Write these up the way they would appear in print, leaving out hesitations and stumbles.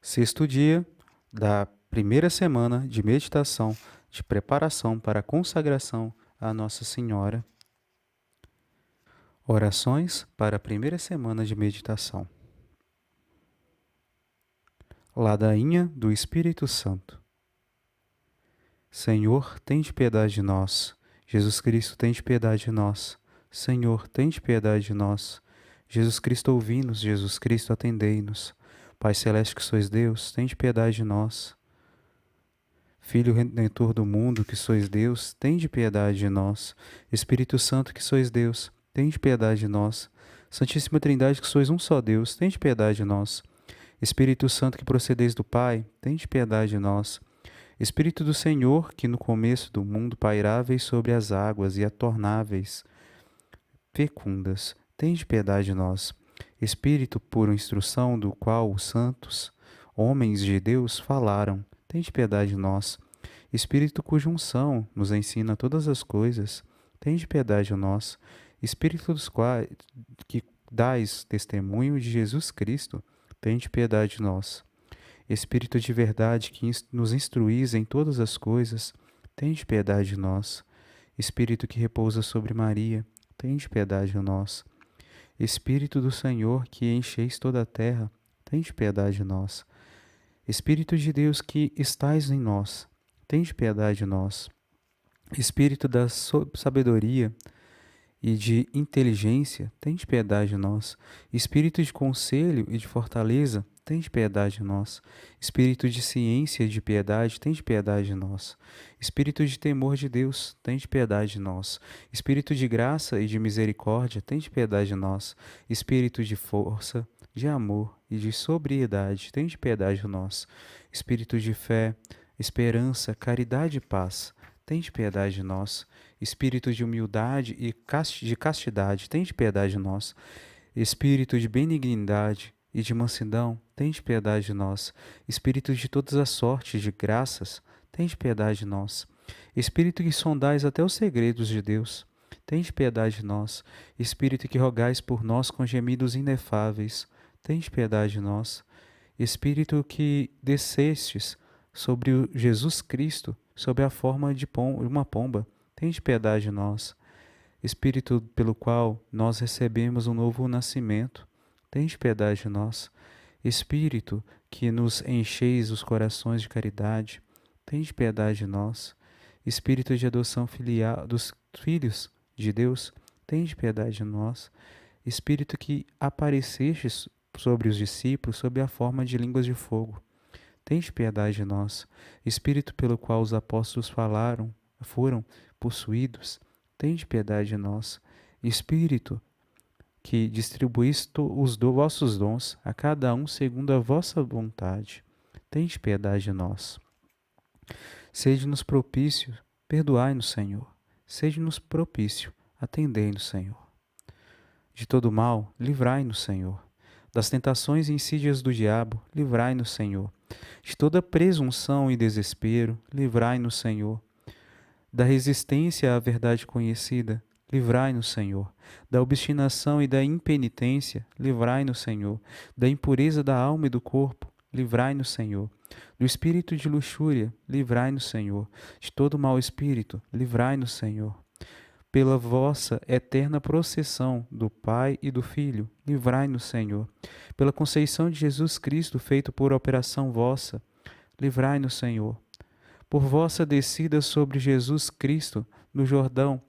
Sexto dia da primeira semana de meditação, de preparação para a consagração à Nossa Senhora. Orações para a primeira semana de meditação. Ladainha do Espírito Santo. Senhor, tende piedade de nós. Jesus Cristo, tende piedade de nós. Senhor, tende piedade de nós. Jesus Cristo, ouvi-nos. Jesus Cristo, atendei-nos. Pai Celeste que sois Deus, tende piedade de nós. Filho Redentor do mundo, que sois Deus, tende piedade de nós. Espírito Santo, que sois Deus, tende piedade de nós. Santíssima Trindade, que sois um só Deus, tende piedade de nós. Espírito Santo, que procedeis do Pai, tende piedade de nós. Espírito do Senhor, que no começo do mundo pairáveis sobre as águas e a tornáveis fecundas, tende piedade de nós. Espírito por instrução do qual os santos, homens de Deus, falaram, tende piedade de nós. Espírito cuja unção nos ensina todas as coisas, tende piedade de nós. Espírito dos quais que dais testemunho de Jesus Cristo, tende piedade de nós. Espírito de verdade que nos instruís em todas as coisas, tende piedade de nós. Espírito que repousa sobre Maria, tende piedade de nós. Espírito do Senhor que encheis toda a terra, tende piedade de nós. Espírito de Deus que estais em nós, tende piedade de nós. Espírito da sabedoria e de inteligência, tende piedade de nós. Espírito de conselho e de fortaleza, tende piedade de nós. Espírito de ciência e de piedade, tende piedade de nós. Espírito de temor de Deus, tende piedade de nós. Espírito de graça e de misericórdia, tende piedade de nós. Espírito de força, de amor e de sobriedade, tende piedade de nós. Espírito de fé, esperança, caridade e paz, tende piedade de nós. Espírito de humildade e de castidade, tende piedade de nós. Espírito de benignidade e de mansidão, tende piedade de nós. Espírito de todas as sortes de graças, tende piedade de nós. Espírito que sondais até os segredos de Deus, tende piedade de nós. Espírito que rogais por nós com gemidos inefáveis, tende piedade de nós. Espírito que descestes sobre o Jesus Cristo, sob a forma de uma pomba, tende piedade de nós. Espírito pelo qual nós recebemos um novo nascimento, tende piedade de nós. Espírito que nos encheis os corações de caridade, tende piedade de nós. Espírito de adoção filial dos filhos de Deus, tende piedade de nós. Espírito que aparecestes sobre os discípulos sob a forma de línguas de fogo, tende piedade de nós. Espírito pelo qual os apóstolos foram possuídos, tende piedade de nós. Espírito que distribuís os vossos dons a cada um segundo a vossa vontade, tende piedade de nós. Sede-nos propício, perdoai-nos, Senhor. Sede-nos propício, atendei-nos, Senhor. De todo mal, livrai-nos, Senhor. Das tentações e insídias do diabo, livrai-nos, Senhor. De toda presunção e desespero, livrai-nos, Senhor. Da resistência à verdade conhecida, livrai-nos, Senhor. Da obstinação e da impenitência, livrai-nos, Senhor. Da impureza da alma e do corpo, livrai-nos, Senhor. Do espírito de luxúria, livrai-nos, Senhor. De todo mau espírito, livrai-nos, Senhor. Pela vossa eterna processão do Pai e do Filho, livrai-nos, Senhor. Pela conceição de Jesus Cristo, feito por operação vossa, livrai-nos, Senhor. Por vossa descida sobre Jesus Cristo no Jordão,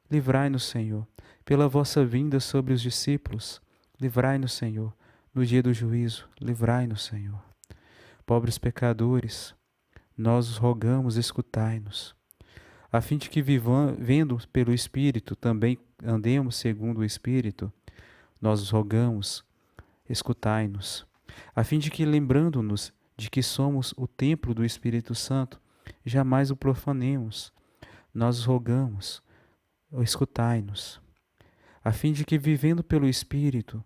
livrai-nos, Senhor. Pela vossa vinda sobre os discípulos, livrai-nos, Senhor. No dia do juízo, livrai-nos, Senhor. Pobres pecadores, nós os rogamos, escutai-nos, a fim de que vendo pelo Espírito, também andemos segundo o Espírito, nós os rogamos, escutai-nos, a fim de que, lembrando-nos de que somos o templo do Espírito Santo, jamais o profanemos, nós os rogamos, escutai-nos, a fim de que, vivendo pelo Espírito,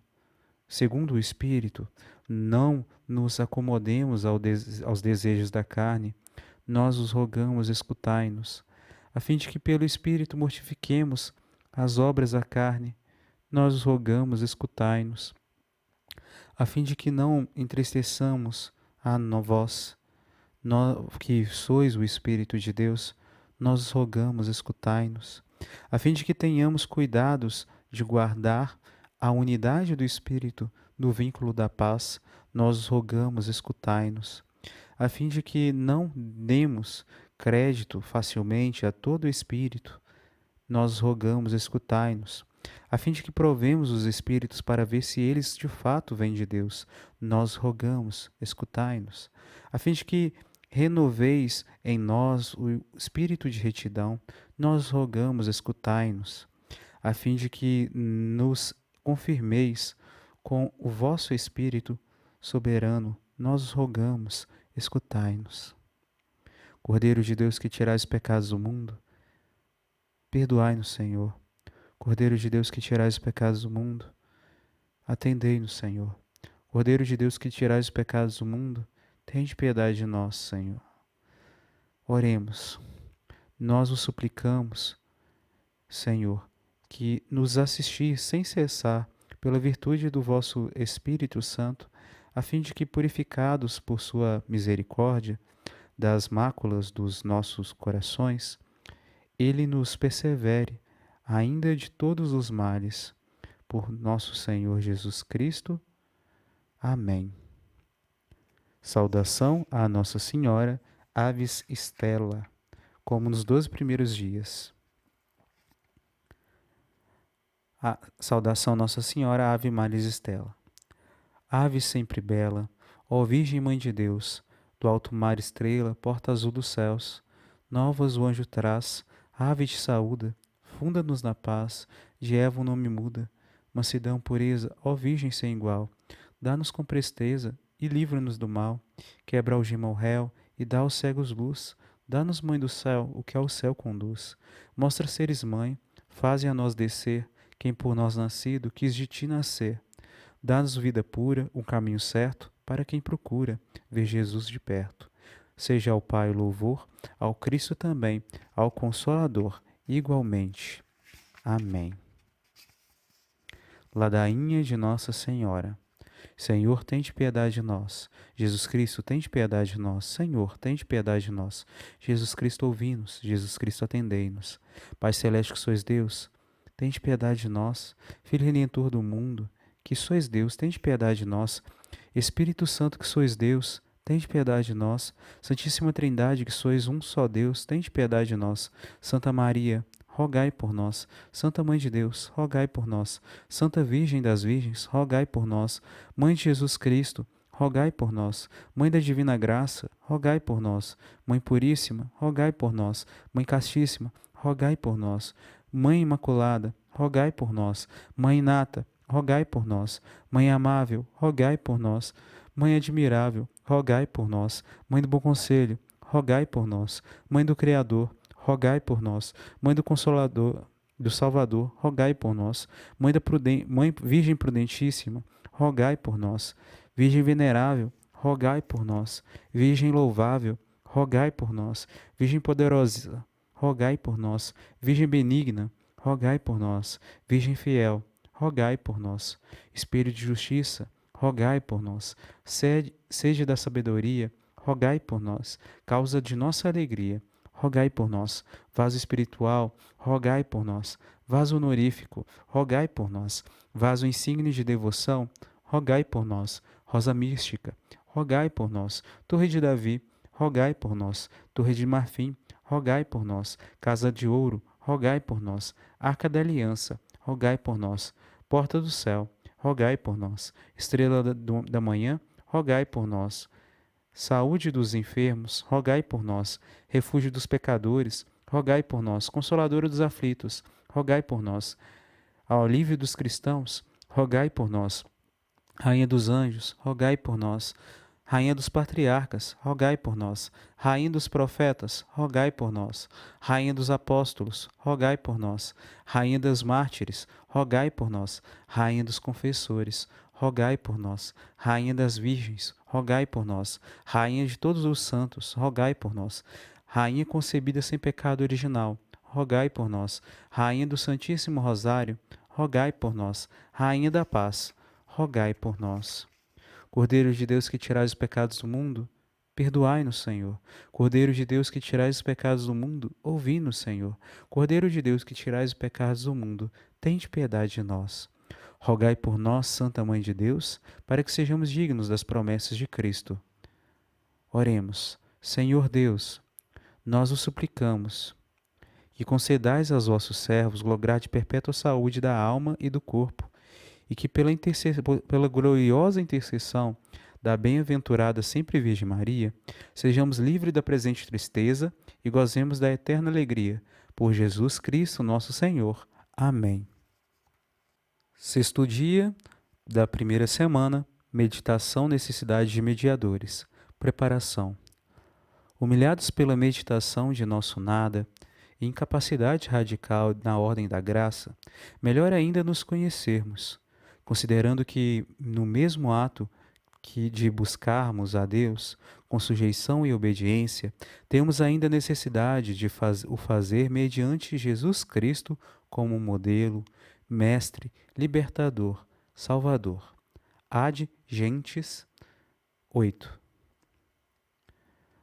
segundo o Espírito, não nos acomodemos aos desejos da carne, nós os rogamos, escutai-nos, a fim de que pelo Espírito mortifiquemos as obras da carne, nós os rogamos, escutai-nos, a fim de que não entristeçamos vós, que sois o Espírito de Deus, nós rogamos, escutai-nos, a fim de que tenhamos cuidados de guardar a unidade do Espírito no vínculo da paz, nós rogamos, escutai-nos, a fim de que não demos crédito facilmente a todo o Espírito, nós rogamos, escutai-nos, a fim de que provemos os Espíritos para ver se eles de fato vêm de Deus, nós rogamos, escutai-nos, a fim de que renoveis em nós o espírito de retidão, nós rogamos, escutai-nos, a fim de que nos confirmeis com o vosso Espírito soberano, nós rogamos, escutai-nos. Cordeiro de Deus que tirais os pecados do mundo, perdoai-nos, Senhor. Cordeiro de Deus que tirais os pecados do mundo, atendei-nos, Senhor. Cordeiro de Deus que tirais os pecados do mundo, tende piedade de nós, Senhor. Oremos. Nós os suplicamos, Senhor, que nos assistis sem cessar pela virtude do vosso Espírito Santo, a fim de que, purificados por sua misericórdia das máculas dos nossos corações, ele nos persevere ainda de todos os males, por nosso Senhor Jesus Cristo. Amém. Saudação à Nossa Senhora, Avis Stella, como nos 12 primeiros dias. A saudação Nossa Senhora, Ave Maris Stella. Ave sempre bela, ó Virgem Mãe de Deus, do alto mar estrela, porta azul dos céus, novas o anjo traz, ave te saúda, funda-nos na paz, de Eva o nome muda, mansidão, pureza, ó Virgem sem igual, dá-nos com presteza e livra-nos do mal, quebra algema ao réu e dá aos cegos luz, dá-nos, Mãe do céu, o que ao céu conduz, mostra seres mãe, faze a nós descer, quem por nós nascido quis de ti nascer, dá-nos vida pura, um caminho certo, para quem procura ver Jesus de perto. Seja ao Pai o louvor, ao Cristo também, ao Consolador, igualmente. Amém. Ladainha de Nossa Senhora. Senhor, tende piedade de nós. Jesus Cristo, tende piedade de nós. Senhor, tende piedade de nós. Jesus Cristo, ouvi-nos. Jesus Cristo, atendei-nos. Pai celeste que sois Deus, tende piedade de nós. Filho redentor do mundo, que sois Deus, tende piedade de nós. Espírito Santo que sois Deus, tende piedade de nós. Santíssima Trindade que sois um só Deus, tende piedade de nós. Santa Maria, rogai por nós. Santa Mãe de Deus, rogai por nós. Santa Virgem das Virgens, rogai por nós. Mãe de Jesus Cristo, rogai por nós. Mãe da Divina Graça, rogai por nós. Mãe Puríssima, rogai por nós. Mãe Castíssima, rogai por nós. Mãe Imaculada, rogai por nós. Mãe Inata, rogai por nós. Mãe amável, rogai por nós. Mãe admirável, rogai por nós. Mãe do Bom Conselho, rogai por nós. Mãe do Criador, rogai por nós. Mãe do Consolador, do Salvador, rogai por nós. Mãe Virgem Prudentíssima, rogai por nós. Virgem Venerável, rogai por nós. Virgem Louvável, rogai por nós. Virgem Poderosa, rogai por nós. Virgem Benigna, rogai por nós. Virgem Fiel, rogai por nós. Espírito de Justiça, rogai por nós. Sede da sabedoria, rogai por nós. Causa de nossa alegria, rogai por nós. Vaso espiritual, rogai por nós. Vaso honorífico, rogai por nós. Vaso insígne de devoção, rogai por nós. Rosa mística, rogai por nós. Torre de Davi, rogai por nós. Torre de marfim, rogai por nós. Casa de ouro, rogai por nós. Arca da aliança, rogai por nós. Porta do céu, rogai por nós. Estrela da manhã, rogai por nós. Saúde dos enfermos, rogai por nós. Refúgio dos pecadores, rogai por nós. Consoladora dos aflitos, rogai por nós. Alívio dos cristãos, rogai por nós. Rainha dos anjos, rogai por nós. Rainha dos patriarcas, rogai por nós. Rainha dos profetas, rogai por nós. Rainha dos apóstolos, rogai por nós. Rainha dos mártires, rogai por nós. Rainha dos confessores, rogai por nós. Rainha das virgens, rogai por nós. Rainha de todos os santos, rogai por nós. Rainha concebida sem pecado original, rogai por nós. Rainha do Santíssimo Rosário, rogai por nós. Rainha da paz, rogai por nós. Cordeiro de Deus que tirais os pecados do mundo, perdoai-nos, Senhor. Cordeiro de Deus que tirais os pecados do mundo, ouvi-nos, Senhor. Cordeiro de Deus que tirais os pecados do mundo, tende piedade de nós. Rogai por nós, Santa Mãe de Deus, para que sejamos dignos das promessas de Cristo. Oremos. Senhor Deus, nós os suplicamos que concedais aos vossos servos lograr de perpétua saúde da alma e do corpo, e que pela gloriosa intercessão da bem-aventurada sempre Virgem Maria, sejamos livres da presente tristeza e gozemos da eterna alegria. Por Jesus Cristo, nosso Senhor. Amém. Sexto dia da primeira semana, meditação, necessidade de mediadores. Preparação. Humilhados pela meditação de nosso nada e incapacidade radical na ordem da graça, melhor ainda nos conhecermos, considerando que no mesmo ato de buscarmos a Deus com sujeição e obediência, temos ainda necessidade de o fazer mediante Jesus Cristo como modelo, mestre, libertador, salvador. Ad Gentes 8.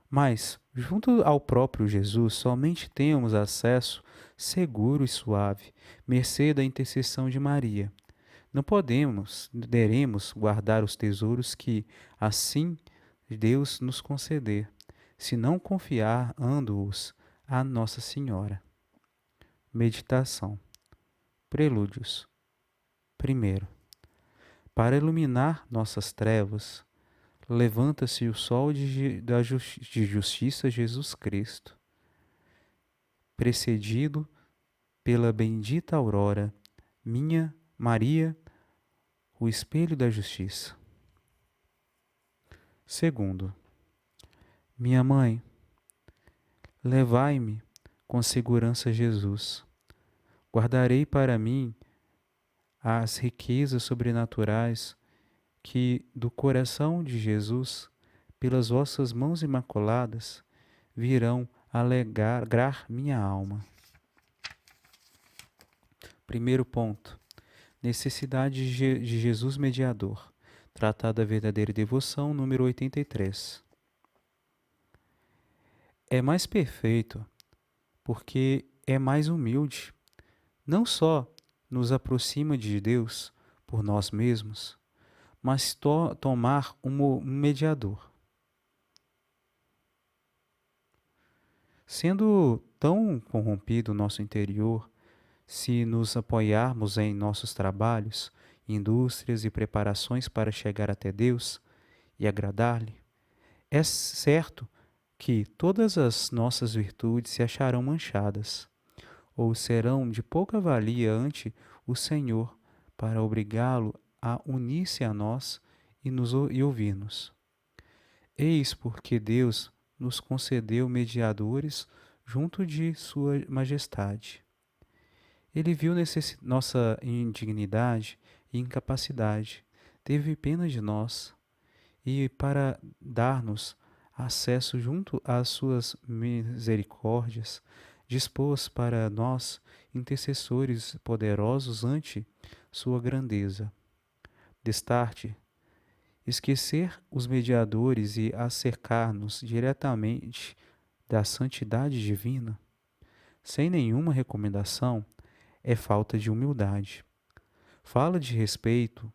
Mas, junto ao próprio Jesus, somente temos acesso seguro e suave, mercê da intercessão de Maria. Não devemos guardar os tesouros que, assim, Deus nos conceder, se não confiando-os a Nossa Senhora. Meditação. Prelúdios. Primeiro, para iluminar nossas trevas, levanta-se o sol de justiça Jesus Cristo, precedido pela bendita aurora, minha Maria, o espelho da justiça. Segundo, minha mãe, levai-me com segurança a Jesus. Guardarei para mim as riquezas sobrenaturais que do coração de Jesus, pelas vossas mãos imaculadas, virão alegrar minha alma. Primeiro ponto. Necessidade de Jesus mediador. Tratado da verdadeira devoção, número 83. É mais perfeito porque é mais humilde. Não só nos aproxima de Deus por nós mesmos, mas tomar um mediador. Sendo tão corrompido o nosso interior, se nos apoiarmos em nossos trabalhos, indústrias e preparações para chegar até Deus e agradar-lhe, é certo que todas as nossas virtudes se acharão manchadas, ou serão de pouca valia ante o Senhor para obrigá-lo a unir-se a nós e ouvir-nos. Eis porque Deus nos concedeu mediadores junto de Sua Majestade. Ele viu nossa indignidade e incapacidade, teve pena de nós, e para dar-nos acesso junto às suas misericórdias, dispôs para nós intercessores poderosos ante sua grandeza. Destarte, esquecer os mediadores e acercar-nos diretamente da santidade divina, sem nenhuma recomendação, é falta de humildade. Falta de respeito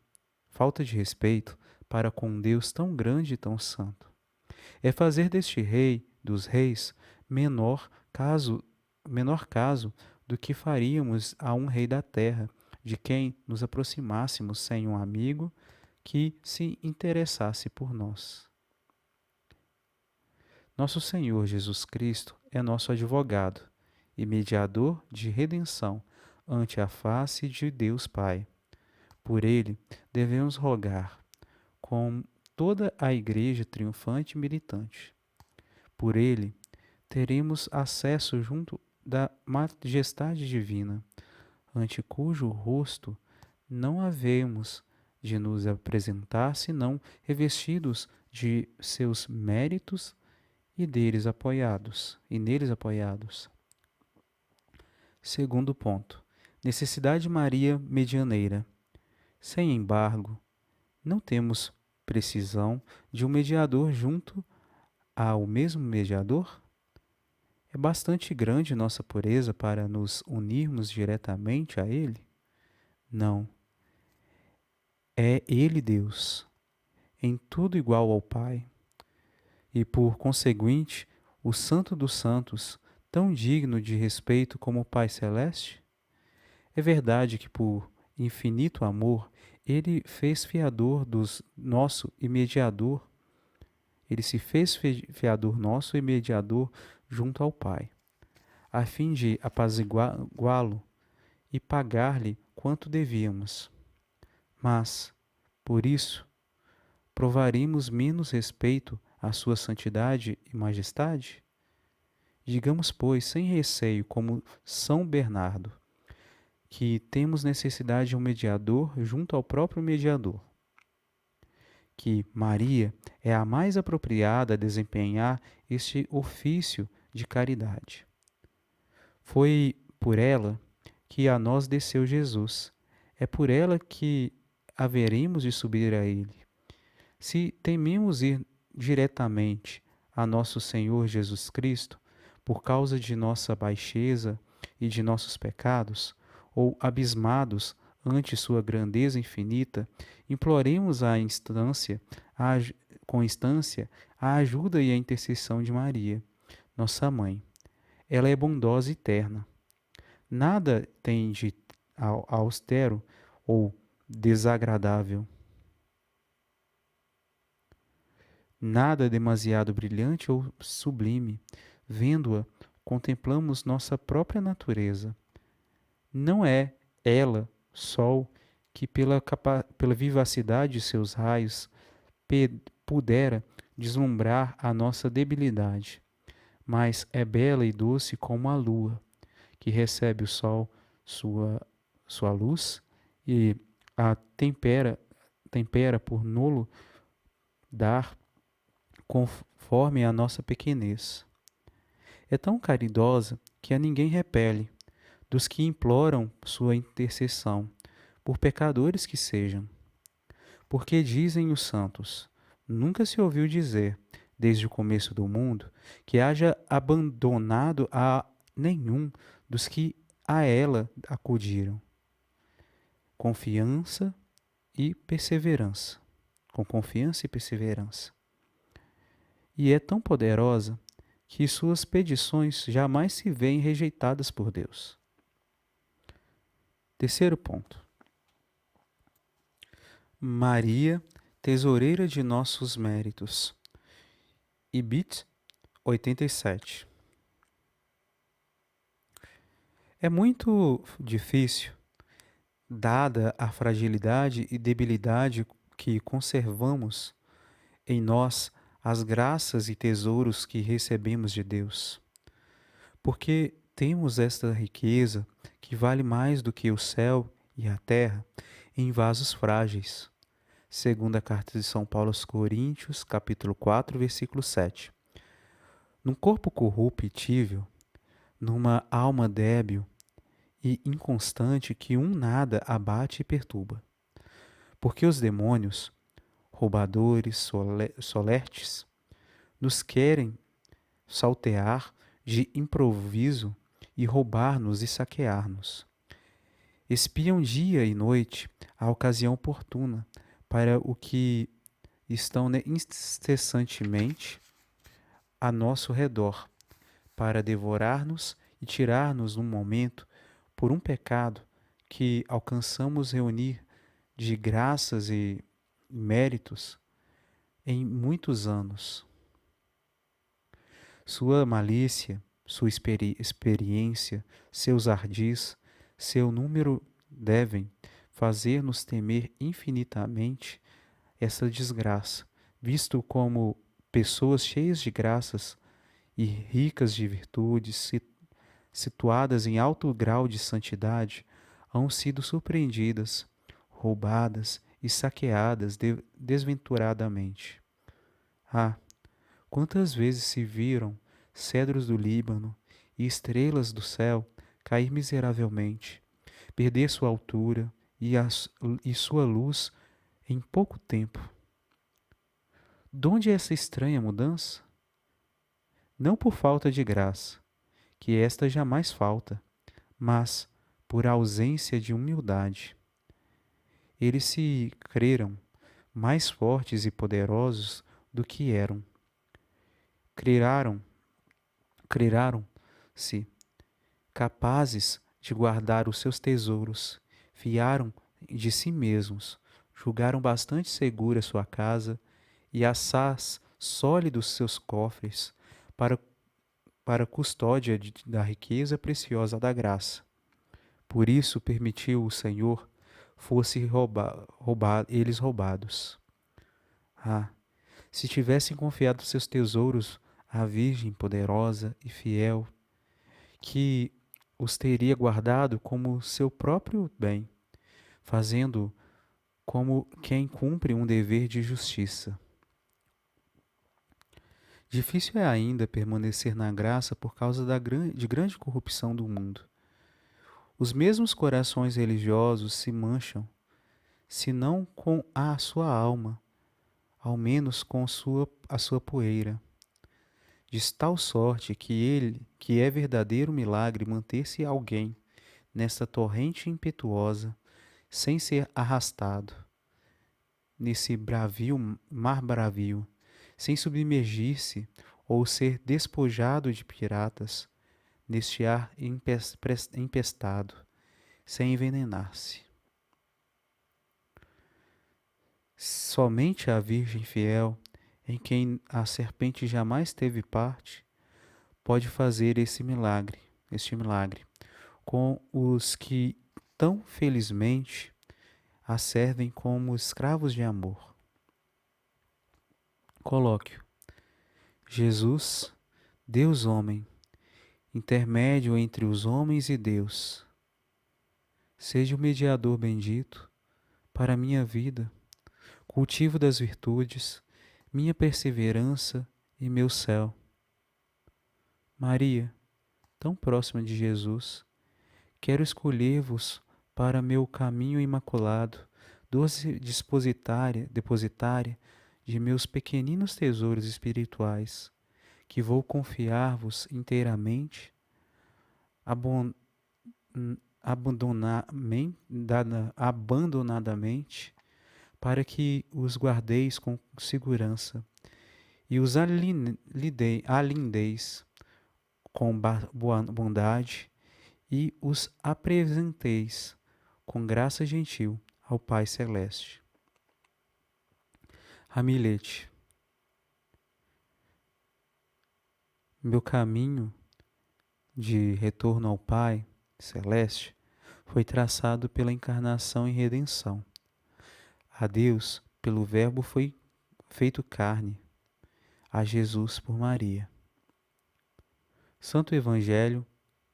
para com Deus tão grande e tão santo. É fazer deste Rei dos Reis menor caso do que faríamos a um rei da terra, de quem nos aproximássemos sem um amigo que se interessasse por nós. Nosso Senhor Jesus Cristo é nosso advogado e mediador de redenção ante a face de Deus Pai. Por ele devemos rogar com toda a Igreja triunfante e militante. Por ele teremos acesso junto da majestade divina, ante cujo rosto não havemos de nos apresentar senão revestidos de seus méritos e neles apoiados. Segundo ponto. Necessidade de Maria medianeira. Sem embargo, não temos precisão de um mediador junto ao mesmo mediador? É bastante grande nossa pureza para nos unirmos diretamente a Ele? Não. É Ele Deus, em tudo igual ao Pai, e por conseguinte, o Santo dos Santos, tão digno de respeito como o Pai Celeste? É verdade que por infinito amor, Ele fez fiador dos nosso e mediador. Ele se fez fiador nosso e mediador junto ao Pai, a fim de apaziguá-lo e pagar-lhe quanto devíamos. Mas, por isso, provaríamos menos respeito à sua santidade e majestade? Digamos, pois, sem receio, como São Bernardo, que temos necessidade de um mediador junto ao próprio mediador, que Maria é a mais apropriada a desempenhar este ofício de caridade. Foi por ela que a nós desceu Jesus. É por ela que haveremos de subir a Ele. Se tememos ir diretamente a nosso Senhor Jesus Cristo, por causa de nossa baixeza e de nossos pecados, ou abismados ante sua grandeza infinita, imploremos com instância a ajuda e a intercessão de Maria, nossa mãe. Ela é bondosa e terna. Nada tem de austero ou desagradável. Nada demasiado brilhante ou sublime. Vendo-a, contemplamos nossa própria natureza. Não é ela, Sol, que pela vivacidade de seus raios pudera deslumbrar a nossa debilidade, mas é bela e doce como a lua, que recebe o Sol sua luz e a tempera por nulo dar conforme a nossa pequenez. É tão caridosa que a ninguém repele, dos que imploram sua intercessão, por pecadores que sejam. Porque dizem os santos, nunca se ouviu dizer, desde o começo do mundo, que haja abandonado a nenhum dos que a ela acudiram. Confiança e perseverança. Com confiança e perseverança. E é tão poderosa que suas petições jamais se veem rejeitadas por Deus. Terceiro ponto. Maria, tesoureira de nossos méritos. Ibit 87. É muito difícil, dada a fragilidade e debilidade que conservamos em nós, as graças e tesouros que recebemos de Deus. Porque temos esta riqueza que vale mais do que o céu e a terra em vasos frágeis. Segunda carta de São Paulo aos Coríntios, capítulo 4, versículo 7. Num corpo corruptível, numa alma débil e inconstante que nada abate e perturba. Porque os demônios, roubadores, solertes, nos querem saltear de improviso e roubar-nos e saquear-nos. Espiam dia e noite a ocasião oportuna para o que estão incessantemente a nosso redor, para devorar-nos e tirar-nos num momento por um pecado que alcançamos reunir de graças e méritos em muitos anos. Sua malícia, sua experiência, seus ardis, seu número devem fazer-nos temer infinitamente essa desgraça, visto como pessoas cheias de graças e ricas de virtudes, situadas em alto grau de santidade, hão sido surpreendidas, roubadas e saqueadas desventuradamente. Ah, quantas vezes se viram cedros do Líbano e estrelas do céu cair miseravelmente, perder sua altura e sua luz em pouco tempo. Donde essa estranha mudança? Não por falta de graça, que esta jamais falta, mas por ausência de humildade. Eles se creram mais fortes e poderosos do que eram. Criaram, criaram-se capazes de guardar os seus tesouros, fiaram de si mesmos, julgaram bastante segura sua casa e assaz sólidos seus cofres para, para custódia da riqueza preciosa da graça. Por isso permitiu o Senhor fosse eles roubados. Ah, se tivessem confiado seus tesouros à Virgem poderosa e fiel, que os teria guardado como seu próprio bem, fazendo como quem cumpre um dever de justiça. Difícil é ainda permanecer na graça por causa de grande corrupção do mundo. Os mesmos corações religiosos se mancham, se não com a sua alma, ao menos com a sua poeira. De tal sorte que é verdadeiro milagre manter-se alguém nesta torrente impetuosa, sem ser arrastado, nesse mar bravio, sem submergir-se ou ser despojado de piratas, neste ar empestado, sem envenenar-se. Somente a Virgem fiel, em quem a serpente jamais teve parte, pode fazer este milagre, com os que tão felizmente a servem como escravos de amor. Colóquio: Jesus, Deus homem, intermédio entre os homens e Deus, seja o mediador bendito para a minha vida, cultivo das virtudes, minha perseverança e meu céu. Maria, tão próxima de Jesus, quero escolher-vos para meu caminho imaculado, doce depositária de meus pequeninos tesouros espirituais, que vou confiar-vos inteiramente, abandonadamente, para que os guardeis com segurança e os alindeis com bondade e os apresenteis com graça gentil ao Pai Celeste. Ramilete: meu caminho de retorno ao Pai Celeste foi traçado pela encarnação e redenção. A Deus, pelo Verbo, foi feito carne, a Jesus por Maria. Santo Evangelho,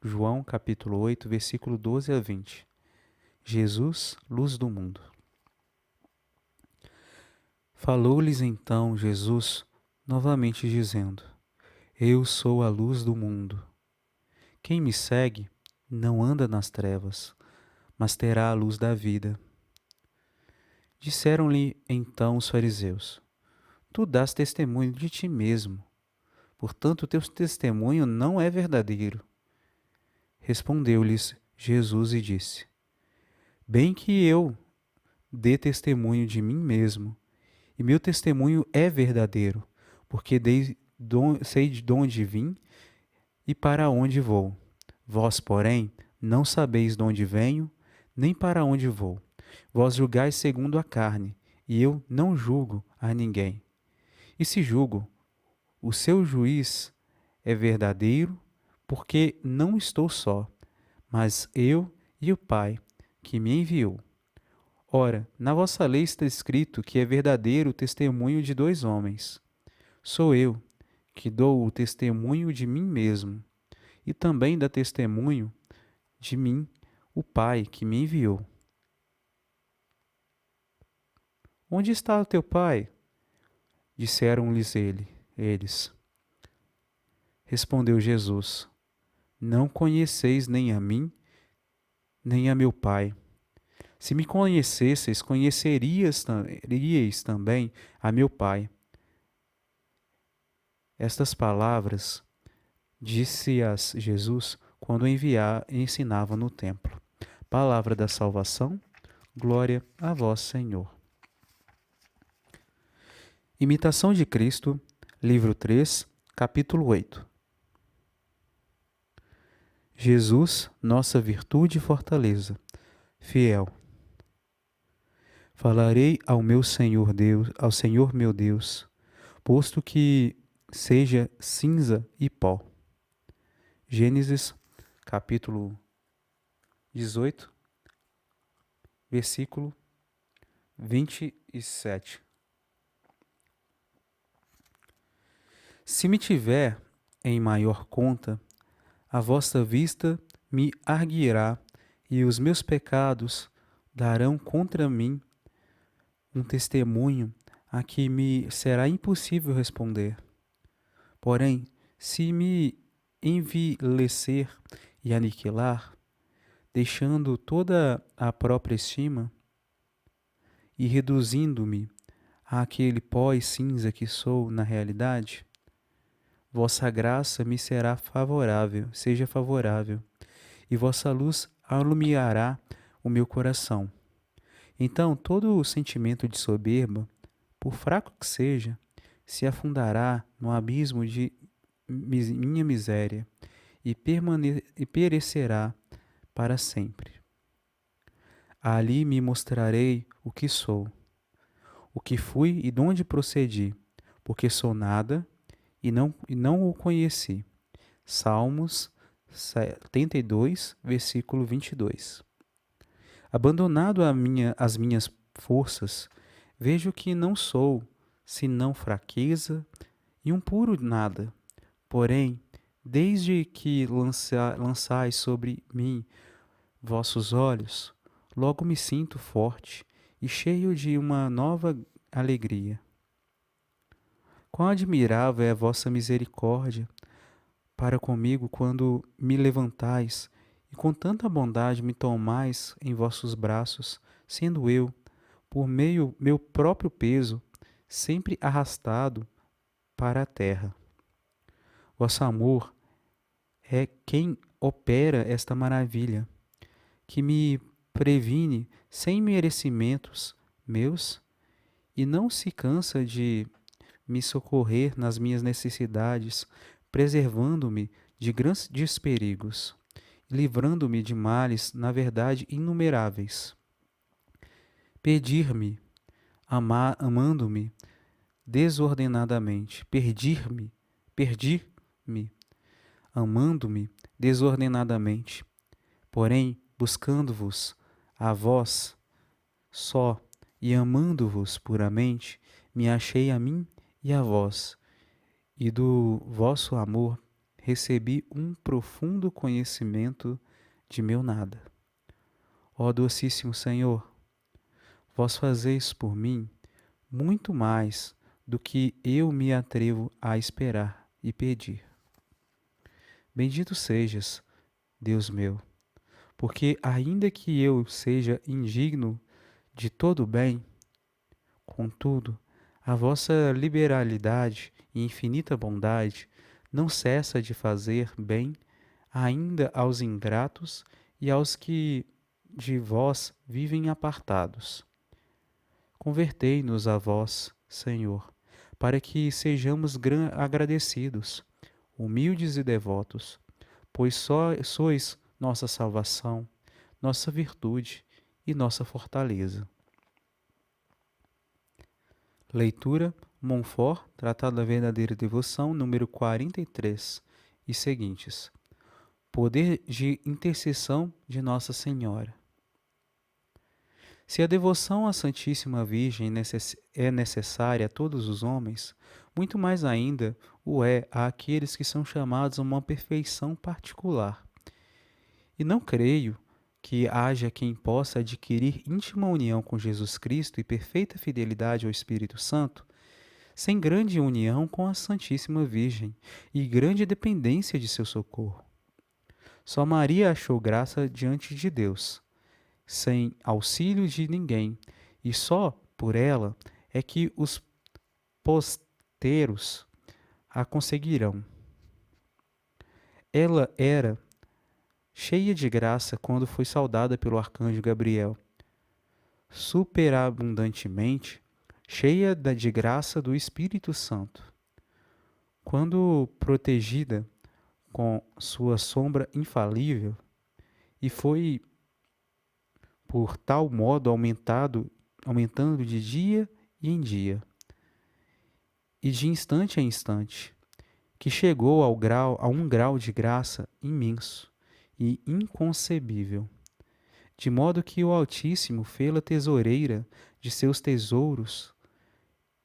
João capítulo 8, versículo 12 a 20. Jesus, luz do mundo. Falou-lhes então Jesus novamente dizendo: Eu sou a luz do mundo. Quem me segue não anda nas trevas, mas terá a luz da vida. Disseram-lhe então os fariseus: Tu dás testemunho de ti mesmo, portanto teu testemunho não é verdadeiro. Respondeu-lhes Jesus e disse: Bem que eu dê testemunho de mim mesmo, e meu testemunho é verdadeiro, porque sei de onde vim e para onde vou. Vós, porém, não sabeis de onde venho, nem para onde vou. Vós julgais segundo a carne, e eu não julgo a ninguém. E se julgo, o seu juiz é verdadeiro, porque não estou só, mas eu e o Pai que me enviou. Ora, na vossa lei está escrito que é verdadeiro o testemunho de dois homens. Sou eu que dou o testemunho de mim mesmo, e também dá testemunho de mim o Pai que me enviou. Onde está o teu Pai? Disseram-lhes eles. Respondeu Jesus: Não conheceis nem a mim, nem a meu Pai. Se me conhecesseis, conheceríeis também a meu Pai. Estas palavras disse-as Jesus quando ensinava no templo. Palavra da salvação, glória a vós, Senhor. Imitação de Cristo, livro 3, capítulo 8. Jesus, nossa virtude e fortaleza, fiel. Falarei ao meu Senhor Deus, ao Senhor meu Deus, posto que seja cinza e pó. Gênesis, capítulo 18, versículo 27. Se me tiver em maior conta, a vossa vista me arguirá, e os meus pecados darão contra mim um testemunho a que me será impossível responder. Porém, se me envilecer e aniquilar, deixando toda a própria estima e reduzindo-me àquele pó e cinza que sou na realidade, vossa graça me será favorável, seja favorável, e vossa luz alumiará o meu coração. Então todo o sentimento de soberba, por fraco que seja, se afundará no abismo de minha miséria e perecerá para sempre. Ali me mostrarei o que sou, o que fui e de onde procedi, porque sou nada e não o conheci. Salmos 72, versículo 22. Abandonado as minhas forças, vejo que não sou senão fraqueza e um puro nada. Porém, desde que lançais sobre mim vossos olhos, logo me sinto forte e cheio de uma nova alegria. Quão admirável é a vossa misericórdia para comigo quando me levantais e com tanta bondade me tomais em vossos braços, sendo eu, por meu próprio peso, sempre arrastado para a terra. Vosso amor é quem opera esta maravilha, que me previne sem merecimentos meus e não se cansa de me socorrer nas minhas necessidades, preservando-me de grandes perigos, livrando-me de males, na verdade, inumeráveis. Pedir-me, amando-me desordenadamente, perdi-me, amando-me desordenadamente, porém, buscando-vos a vós só e amando-vos puramente, me achei a mim e a vós, e do vosso amor recebi um profundo conhecimento de meu nada. Ó docíssimo Senhor, vós fazeis por mim muito mais do que eu me atrevo a esperar e pedir. Bendito sejas, Deus meu, porque ainda que eu seja indigno de todo bem, contudo, a vossa liberalidade e infinita bondade não cessa de fazer bem ainda aos ingratos e aos que de vós vivem apartados. Convertei-nos a vós, Senhor, para que sejamos agradecidos, humildes e devotos, pois só sois nossa salvação, nossa virtude e nossa fortaleza. Leitura, Montfort, Tratado da Verdadeira Devoção, número 43 e seguintes. Poder de intercessão de Nossa Senhora. Se a devoção à Santíssima Virgem é necessária a todos os homens, muito mais ainda o é àqueles que são chamados a uma perfeição particular. E não creio que haja quem possa adquirir íntima união com Jesus Cristo e perfeita fidelidade ao Espírito Santo, sem grande união com a Santíssima Virgem e grande dependência de seu socorro. Só Maria achou graça diante de Deus, sem auxílio de ninguém, e só por ela é que os posteros a conseguirão. Ela era cheia de graça quando foi saudada pelo arcanjo Gabriel, superabundantemente cheia de graça do Espírito Santo. Quando protegida com sua sombra infalível, e foi por tal modo aumentando de dia em dia, e de instante a instante, que chegou a um grau de graça imenso e inconcebível, de modo que o Altíssimo fê-la tesoureira de seus tesouros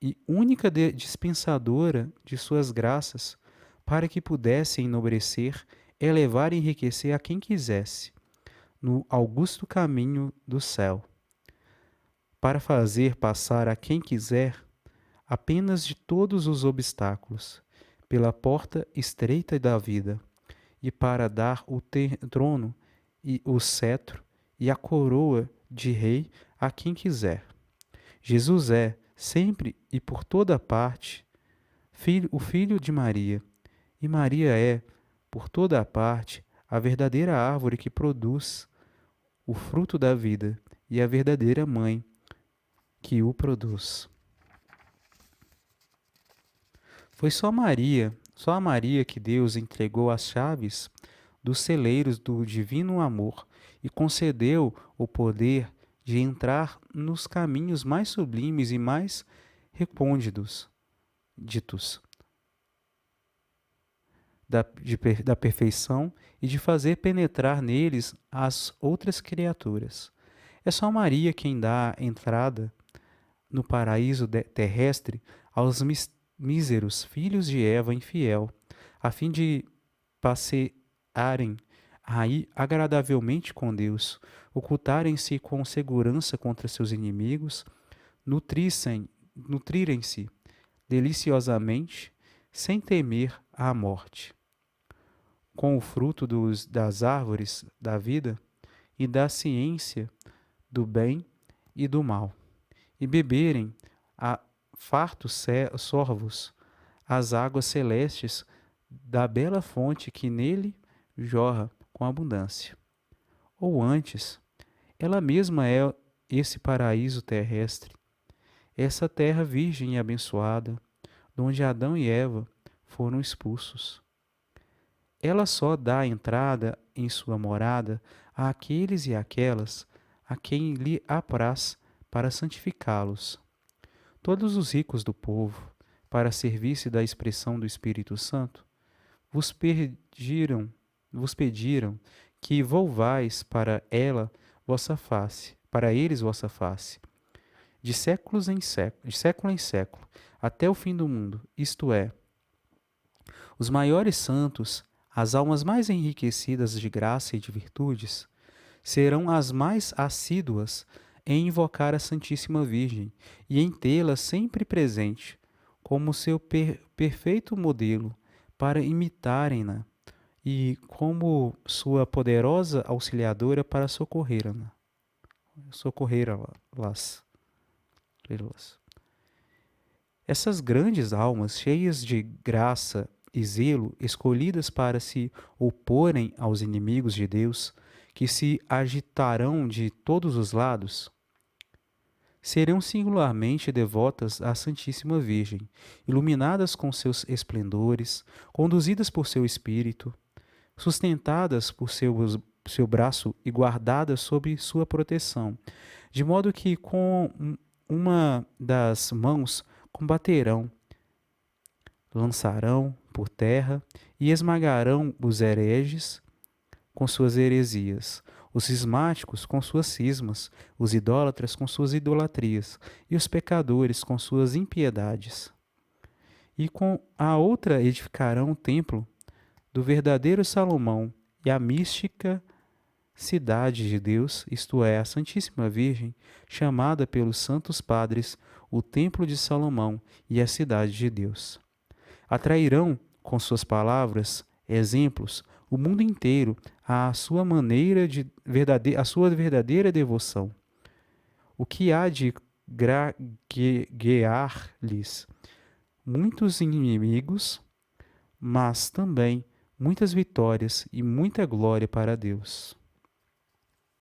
e única dispensadora de suas graças, para que pudesse enobrecer, elevar e enriquecer a quem quisesse, no augusto caminho do céu, para fazer passar a quem quiser apenas de todos os obstáculos, pela porta estreita da vida, e para dar o trono e o cetro e a coroa de rei a quem quiser. Jesus é, sempre e por toda parte, o Filho de Maria, e Maria é, por toda a parte, a verdadeira árvore que produz o fruto da vida e a verdadeira mãe que o produz. Foi só a Maria que Deus entregou as chaves dos celeiros do divino amor e concedeu o poder de entrar nos caminhos mais sublimes e mais recônditos, ditos, da perfeição e de fazer penetrar neles as outras criaturas. É só Maria quem dá entrada no paraíso terrestre aos míseros filhos de Eva infiel, a fim de passearem aí agradavelmente com Deus, ocultarem-se com segurança contra seus inimigos, nutrirem-se deliciosamente, sem temer a morte, com o fruto das árvores da vida e da ciência do bem e do mal, e beberem a fartos sorvos as águas celestes da bela fonte que nele jorra com abundância. Ou antes, ela mesma é esse paraíso terrestre, essa terra virgem e abençoada, donde Adão e Eva foram expulsos. Ela só dá entrada em sua morada àqueles e àquelas a quem lhe apraz para santificá-los. Todos os ricos do povo, para serviço da expressão do Espírito Santo, vos pediram que volvais para eles vossa face, de século em século, até o fim do mundo, isto é, os maiores santos, as almas mais enriquecidas de graça e de virtudes, serão as mais assíduas em invocar a Santíssima Virgem e em tê-la sempre presente, como seu perfeito modelo, para imitarem-na e como sua poderosa auxiliadora para socorrê-las. Essas grandes almas, cheias de graça e zelo, escolhidas para se oporem aos inimigos de Deus, que se agitarão de todos os lados, serão singularmente devotas à Santíssima Virgem, iluminadas com seus esplendores, conduzidas por seu Espírito, sustentadas por seu braço e guardadas sob sua proteção, de modo que com uma das mãos combaterão, lançarão por terra e esmagarão os hereges com suas heresias, os cismáticos com suas cismas, os idólatras com suas idolatrias e os pecadores com suas impiedades. E com a outra edificarão o templo do verdadeiro Salomão e a mística cidade de Deus, isto é, a Santíssima Virgem, chamada pelos santos padres o Templo de Salomão e a cidade de Deus. Atrairão, com suas palavras, exemplos, o mundo inteiro à sua a sua verdadeira devoção. O que há de guiar-lhes muitos inimigos mas também muitas vitórias e muita glória para Deus.